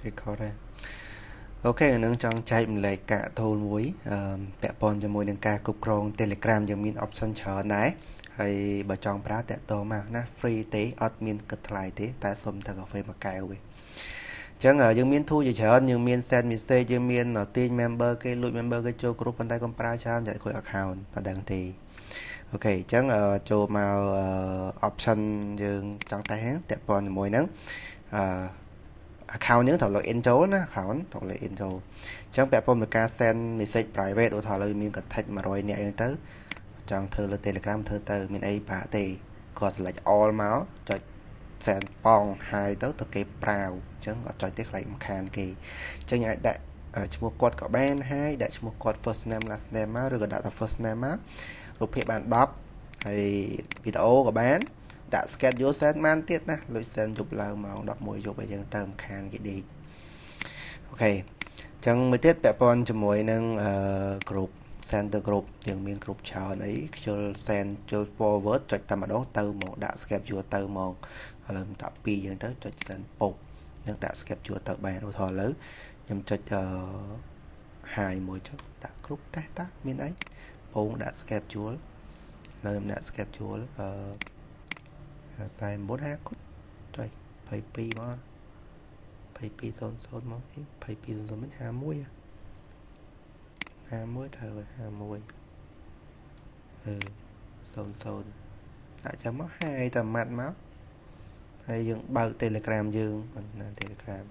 record ដែរអូខេអានឹងចង់ចែកម្លែកកាកថូលមួយពាក់ព័ន្ធជាមួយនឹងការគ្រប់គ្រង Telegram យើងមាន option ច្រើនដែរហើយបើចង់ប្រើតាក់ទងមកណា free ទេអត់មានគិតថ្លៃទេតែសុំតែកាហ្វេមួយកែវទេអញ្ចឹងយើងមាន tool ជាច្រើនយើងមាន send message យើងមានទាញ member គេលួច member គេចូល group ប៉ុន្តែកុំប្រើច្រើនតែខូច account អត់ដឹងទេអូខេអញ្ចឹងចូលមក option យើងចង់តេស្តហ្នឹងពាក់ព័ន្ធជាមួយហ្នឹងaccount យើងត្រូវ login ចូលណា account ត្រូវ login ចូលអញ្ចឹងពាក់ព័ន្ធនឹងការ send message private ឧទាហរណ៍លើមាន contact 100នាក់អញ្ចឹងទៅចង់ធ្វើលើ Telegram ធ្វើទៅមានអីបាក់ទេគាត់ select all មកចុច send ប៉ង hi ទៅគេប្រាវអញ្ចឹងអត់ចុចទេខ្លាចរំខានគេអញ្ចឹងអាចដាក់ឈ្មោះគាត់ក៏បាន hi ដាក់ឈ្មោះគាត់ first name last name មកឬក៏ដាក់តែ first name មករូបភាពបាន10ហើយវីដេអូក៏បានដាក់ schedule send បានទៀតណាលុយ send យប់ឡើងម៉ោង11យប់អីចឹងទៅមិនខានគេដេកអូខេអញ្ចឹងមួយទៀតពាក់ព័ន្ធជាមួយនឹងgroup center group យើងមាន group ច្រើនអីខ្ជិល send ចូល forward ចុចតែម្ដងទៅមកដាក់ schedule ទៅមកឥឡូវដាក់2ចឹងទៅចុច send ពុកនឹងដាក់ schedule ទៅបានឧទាហរណ៍ឥឡូវខ្ញុំចុចhi មួយចុចដាក់ group តេស្តតាមានអីពងដាក់ schedule នៅខ្ញុំដាក់ schedule 49គាត់ចុច22មក2200មក2200មិន51ត្រូវ5100ដាក់ចាំមកហើយតែម៉ាត់មកហើយយើងបើក Telegram យើងណា Telegram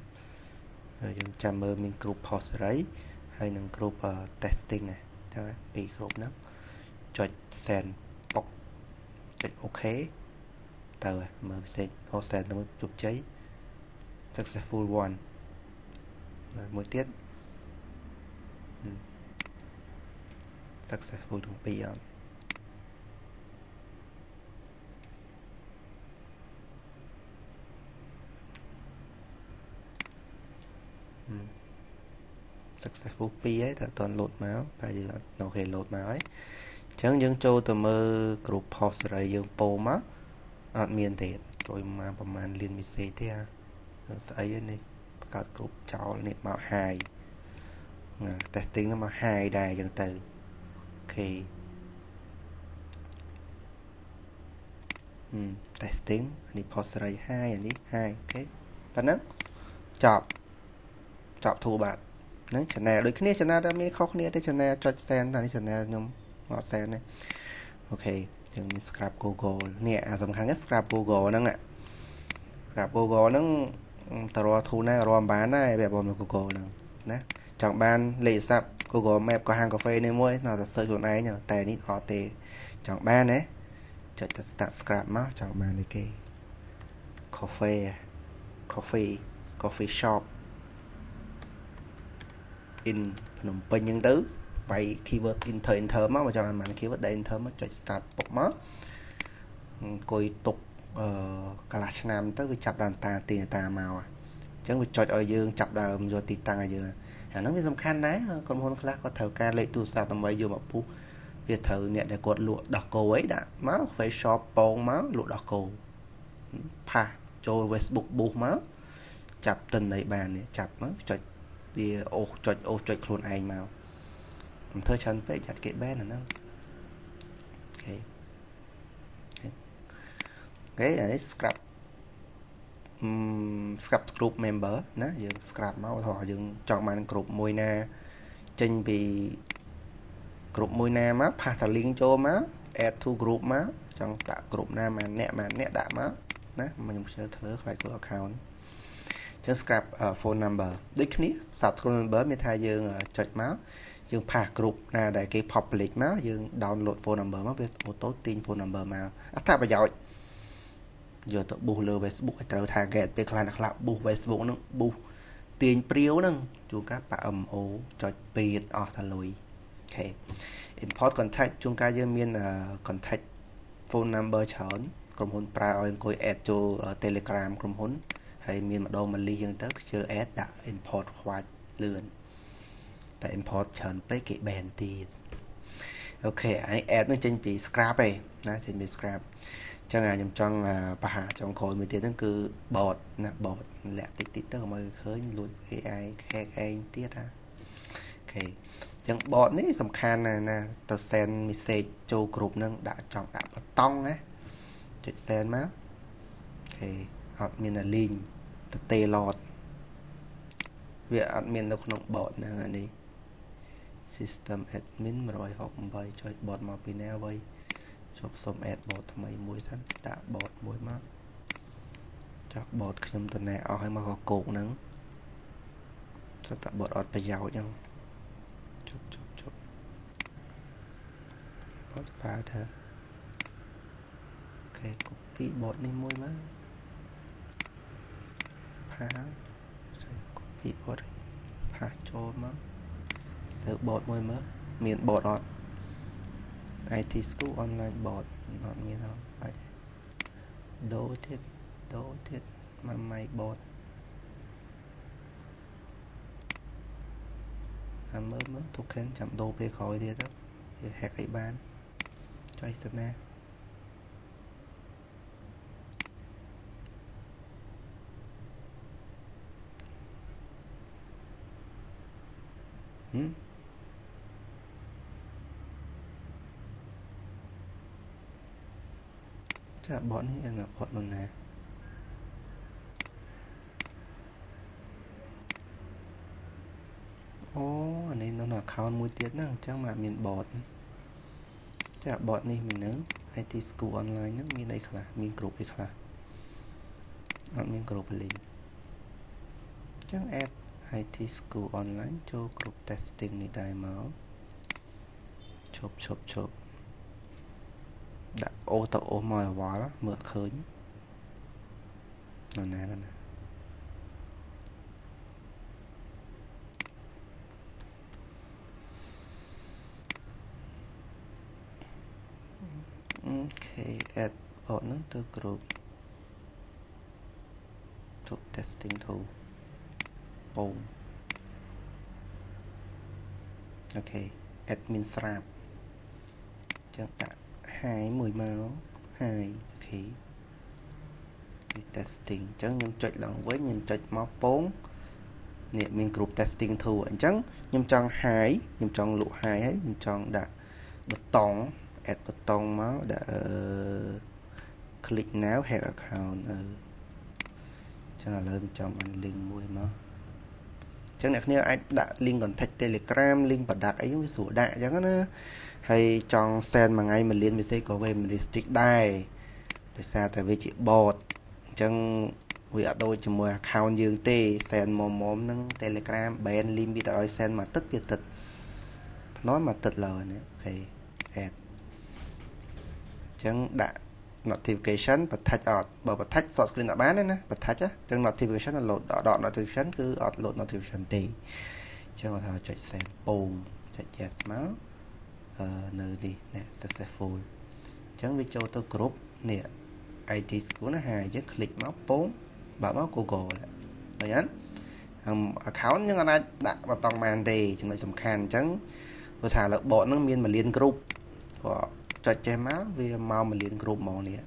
ហើយយើងចាំមើលមាន group post សេរីហើយនឹង group testing ណាចឹងពីរ group ហ្នឹងចុច send ពុកចុច OK ទៅមើលផ្សេង send ទៅជោគជ័យ successful one មួយទៀត successful ទាំងពីរអត់successful 2ហើយតែអត់ទាន់ load មកតែយើងអត់នៅគេ load មកហើយអញ្ចឹងយើងចូលទៅមើល group post សេរីយើងពោមកអត់មានទេចូលមកប្រហែលលាន message ទេស្អីនេះបង្កើត group ចោលនេះមក hi testing នោះមក hi ដែរអញ្ចឹងទៅអូខេtesting នេះ post សេរី hi អានេះ hi អូខេប៉ុណ្ណឹងចប់ធូរបាត់ហ្នឹង channel ដូចគ្នា channel តែមានខុសគ្នាទេ channel ចុច send តែនេះ channel ខ្ញុំមក send ទេអូខេយើងមាន scrap Google នេះអាសំខាន់ណា scrap Google ហ្នឹង scrap Google ហ្នឹងតរធូរណារំបានដែរបែបរបស់ Google ហ្នឹងណាចង់បានលេខទូរស័ព្ទ Google Map ក៏ហាងកាហ្វេនេះមួយនៅតែ search ខ្លួនឯងតែនេះអត់ទេចង់បានណាចុចទៅ start scrap មកចង់បាននេះគេ coffee shop in ភ្នំពេញហ្នឹងទៅវាយ keyword enter មកចង់បាន keyword ដែល enter មកចុច start ពុកមកអង្គុយទុកកន្លះឆ្នាំទៅវាចាប់ដើមទាញតាមកអញ្ចឹងវាចុចឲ្យយើងចាប់ដើមយកទីតាំងឲ្យយើងអាហ្នឹងវាសំខាន់ដែរក្រុមហ៊ុនខ្លះគាត់ត្រូវការលេខទូរស័ព្ទដើម្បីយកមកពុះវាត្រូវអ្នកដែលគាត់លក់ដោះគោអីដាក់មក face shop ពងមកលក់ដោះគោផាសចូល Facebook boost មកចាប់ទិន្នន័យបាននេះចាប់មកចុចវាចុចខ្លួនឯងមកមិនធ្វើច្រើនពេកចាត់គេ ban អាហ្នឹងអូខេអានេះ scrap group member ណាយើង scrap មកថោះយើងចង់បាន group មួយណាចេញពី group មួយណាមកផាសតា link ចូលមក add to group មកចង់ដាក់ group ណាមកអ្នកដាក់មកណាខ្ញុំខ្ជិលធ្វើខ្លាចធ្វើ account ចឹង scrap phone number ដូចគ្នា scrap phone number មានថាយើងចុចមកយើងផាស group ណាដែលគេ public មកយើង download phone number មកវាអូតូទាញ phone number មកអត្ថប្រយោជន៍យកទៅ boost លើ Facebook ឲ្យត្រូវ target ពេលខ្លះ boost Facebook ហ្នឹង boost ទាញព្រាវហ្នឹងជួនកាលប៉ MO ចុចព្រាតអស់តែលុយអូខេ import contact ជួនកាលយើងមាន contact phone number ច្រើនក្រុមហ៊ុនប្រើឲ្យអង្គុយ add ចូល Telegram ក្រុមហ៊ុនហើយមានម្ដងមួយលីហ្នឹងទៅខ្ជិល add ដាក់ import ខ្វាច់លឿនតែ import ច្រើនពេកគេ ban ទៀតអូខេអានេះ add នឹងចេញពី scrap ឯណាចេញពី scrap chẳng hạn nhầm trong bà hạ trong khối mới tiến đến cứ bọt nè bọt lẹ tích tích tức mà khơi lùi AI hack AI tiết ha ok chẳng bọt này sầm khan nè tờ send message cho group nâng đã chọn đã bật tông á chạy send má ok admin là link tờ tê lọt việc admin nó không bọt nè này system admin mà rồi học bài cho bọt mà pin nào vậy chụp xong add bọt thay mũi thân đã bọt mũi má chắc bọtខ្ញុំតណែអស់ហើយមកក៏គោកហ្នឹងទៅតាបតអត់ប្រយោជន៍ហ្នឹងជប់បត father អូខេ copy បតនេះមួយមកផា copy បតផាចូលមកទៅបតមួយមកមានបតអត់ IT school online bot អត់មានអត់អាចដូរទៀតមកម៉ៃ bot តាមមើល token ចាំដូរពេលក្រោយទៀតទៅវា hack ឲ្យបានចុះទៅណាចាបតនេះអត់បតនោះណាអូអានេះនៅ account មួយទៀតហ្នឹងអញ្ចឹងមកមានបតចាបតនេះមាននឹង IT school online ហ្នឹងមានអីខ្លះមានគ្រប់អីខ្លះអត់មានគ្រប់លីងអញ្ចឹង add IT school online ចូលគ្រប់ testing នេះដែរមកឈប់ដាក់អូទៅអូមកឲ្យវល់មើលឃើញណាអូខេ add បតហ្នឹងទៅគ្រប់ជប់ testing ទៅពងអូខេ admin ស្រាប់ចឹងដាក់ហើយមួយមកហើយអូខេ testing អញ្ចឹងខ្ញុំចុចឡើងវិញខ្ញុំចុចមកពងនេះមាន group testing tool អញ្ចឹងខ្ញុំចង់ហើយខ្ញុំចង់លក់ហើយខ្ញុំចង់ដាក់បតង់ add បតង់មកដាក់click now hack account អញ្ចឹងឥឡូវខ្ញុំចង់បាន link មួយមកអញ្ចឹងអ្នកគ្នាអាចដាក់ link contact Telegram link ប្រដាក់អីវាស្រួលដាក់អញ្ចឹងណាហើយចង់ send មួយថ្ងៃ1លាន message ក៏វាមិន restrict ដែរដោយសារតែវាជា bot អញ្ចឹងវាអត់ដូចជាមួយ account យើងទេ send មុំហ្នឹង Telegram ban limit ឲ្យ send មួយទឹកទៀតទឹកថ្នមមួយទឹកឡើយនេះអូខេ add អញ្ចឹងដាក់ notification បដ្ឋិចអត់បើបដ្ឋិច short screen អត់បានទេណាបដ្ឋិចអញ្ចឹង notification អត់ load ដក notification គឺអត់ load notification ទេអញ្ចឹងគាត់ថាចុច send ពងចុច yes មកនៅនេះណែ successful អញ្ចឹងវាចូលទៅគ្រប់នេះ IT school ណាហើយអញ្ចឹង click មកពងបើមក Google ឃើញអត់account យើងអាចដាក់បតង់បានទេចំណុចសំខាន់អញ្ចឹងព្រោះថាលើ bot ហ្នឹងមាន1លាន group គាត់ចុចចេះមកវាមក1លាន group ហ្មងនេះ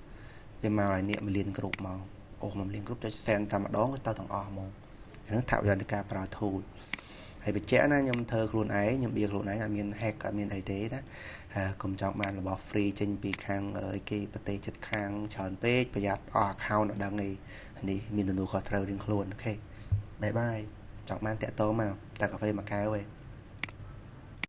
វាមកឲ្យនេះ1លាន group មកអូ1លាន group ចុច send តែម្ដងទៅទាំងអស់ហ្មងអញ្ចឹងថាយន្តការប្រើ tool ហើយបញ្ជាក់ណាខ្ញុំធ្វើខ្លួនឯងខ្ញុំបៀខ្លួនឯងអត់មាន hack អត់មានអីទេណាកុំចង់បានរបស់ free ចេញពីខាងគេប្រទេសជិតខាងច្រើនពេកប្រយ័ត្នអស់ account អត់ដឹងទេនេះមានទំនួលខុសត្រូវរៀងខ្លួនអូខេបាយចង់បានតាក់ទងមកតែកាហ្វេមួយកែវឯង